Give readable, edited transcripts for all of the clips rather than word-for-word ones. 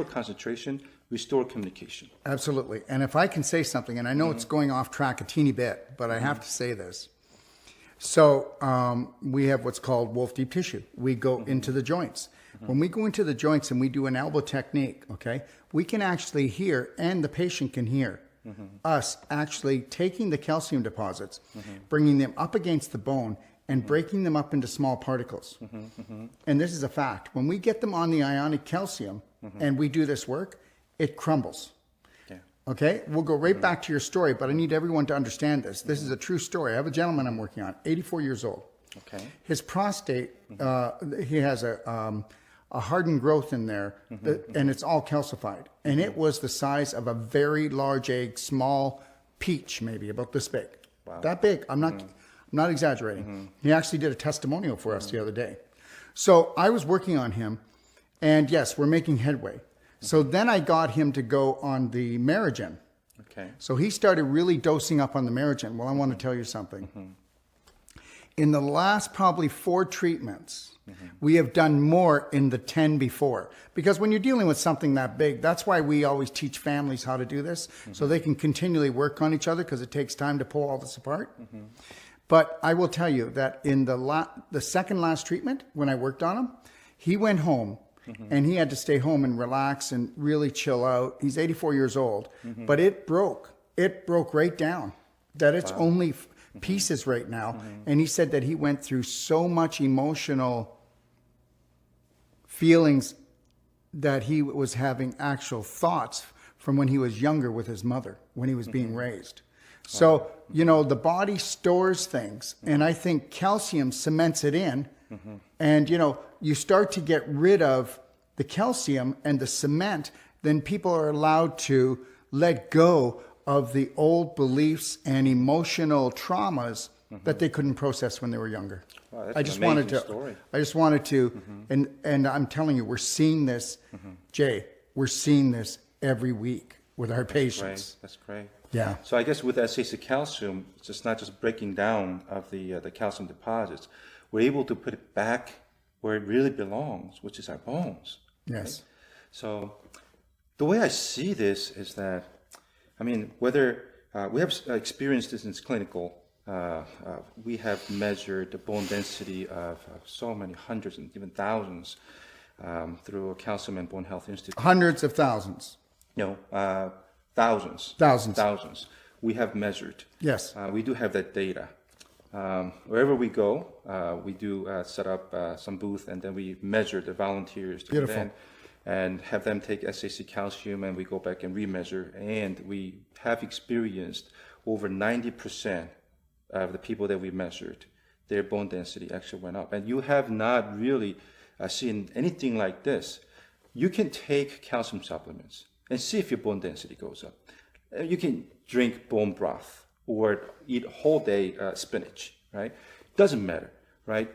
proper concentration, restore communication. Absolutely. And if I can say something, and I know it's going off track a teeny bit, but I have to say this. So we have what's called Wolfe deep tissue. We go into the joints. When we go into the joints and we do an elbow technique, okay, we can actually hear, and the patient can hear, us actually taking the calcium deposits, bringing them up against the bone, and breaking them up into small particles. And this is a fact. When we get them on the ionic calcium and we do this work, it crumbles. Okay, we'll go right back to your story, but I need everyone to understand this. This is a true story. I have a gentleman I'm working on, 84 years old. Okay. His prostate, he has a hardened growth in there, and it's all calcified. And it was the size of a very large egg, small peach, maybe about this big. Wow. That big. I'm not exaggerating. He actually did a testimonial for us the other day. So I was working on him, and yes, we're making headway. So then I got him to go on the Merigen. Okay. So he started really dosing up on the Merigen. Well, I want to tell you something. In the last probably 4 treatments, we have done more in the 10 before. Because when you're dealing with something that big, that's why we always teach families how to do this, so they can continually work on each other, because it takes time to pull all this apart. But I will tell you that in the second last treatment, when I worked on him, he went home, and he had to stay home and relax and really chill out. He's 84 years old, but it broke. It broke right down, that it's only pieces right now. And he said that he went through so much emotional feelings that he was having actual thoughts from when he was younger with his mother, when he was being raised. So, you know, the body stores things, and I think calcium cements it in. And, you know, you start to get rid of the calcium and the cement, then people are allowed to let go of the old beliefs and emotional traumas that they couldn't process when they were younger. Wow, that's I just wanted to, and I'm telling you, we're seeing this, Jay, we're seeing this every week with our patients. That's great. Yeah. So I guess with SAC calcium, it's just not just breaking down of the calcium deposits. We're able to put it back where it really belongs, which is our bones. Yes. Right? So the way I see this is that, I mean, whether we have experienced this in clinical, we have measured the bone density of so many hundreds and even thousands through Calcium and Bone Health Institute. Hundreds of thousands. No, thousands. Thousands. We have measured. Yes. We do have that data. Wherever we go, we do set up some booth, and then we measure the volunteers to Beautiful. come in and have them take SAC calcium, and we go back and remeasure. And we have experienced over 90% of the people that we measured, their bone density actually went up. And you have not really seen anything like this. You can take calcium supplements and see if your bone density goes up. You can drink bone broth or eat whole day spinach, right? Doesn't matter, right?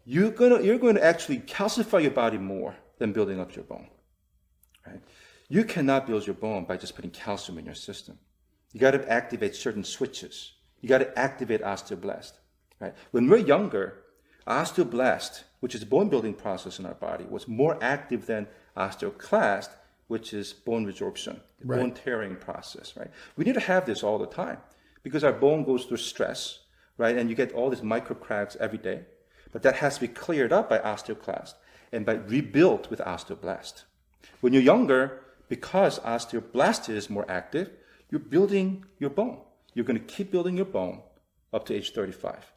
You're going to actually calcify your body more than building up your bone, right? You cannot build your bone by just putting calcium in your system. You got to activate certain switches. You got to activate osteoblast, right? When we're younger, osteoblast, which is a bone building process in our body, was more active than osteoclast, which is bone resorption, the bone tearing process, right? We need to have this all the time because our bone goes through stress, right? And you get all these micro cracks every day, but that has to be cleared up by osteoclast and by rebuilt with osteoblast. When you're younger, because osteoblast is more active, you're building your bone. You're going to keep building your bone up to age 35.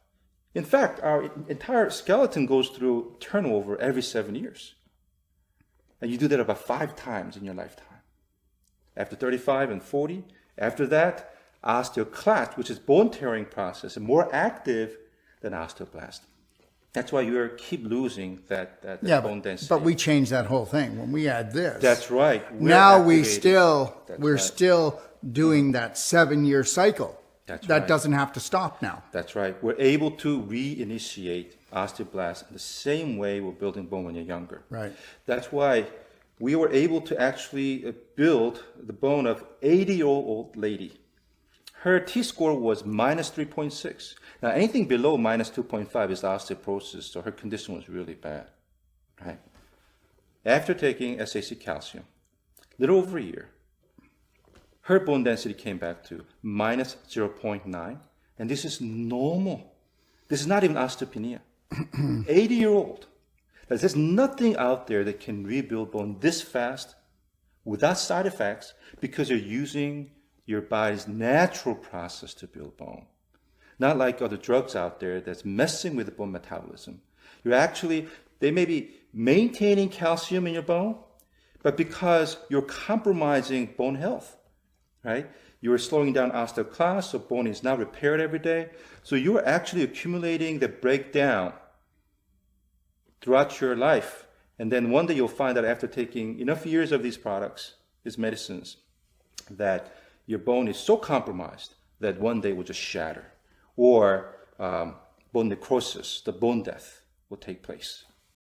In fact, our entire skeleton goes through turnover every 7 years. And you do that about 5 times in your lifetime. After 35 and 40, after that, osteoclast, which is bone tearing process, is more active than osteoblast. That's why you keep losing that bone density. But we changed that whole thing when we add this. That's right. We're still doing that 7-year cycle. That doesn't have to stop now. That's right. We're able to reinitiate osteoblasts in the same way we're building bone when you're younger. Right. That's why we were able to actually build the bone of 80-year-old lady. Her T-score was minus 3.6. Now, anything below minus 2.5 is osteoporosis, so her condition was really bad, right? after taking SAC calcium, little over a year, her bone density came back to minus 0.9, and this is normal. This is not even osteopenia. 80-year-old. There's nothing out there that can rebuild bone this fast without side effects because you're using your body's natural process to build bone. Not like other drugs out there that's messing with the bone metabolism. They may be maintaining calcium in your bone, but because you're compromising bone health, right? You're slowing down osteoclast, so bone is not repaired every day. So you're actually accumulating the breakdown throughout your life. And then one day you'll find out after taking enough years of these products, these medicines, that your bone is so compromised that one day will just shatter. Or bone necrosis, the bone death, will take place.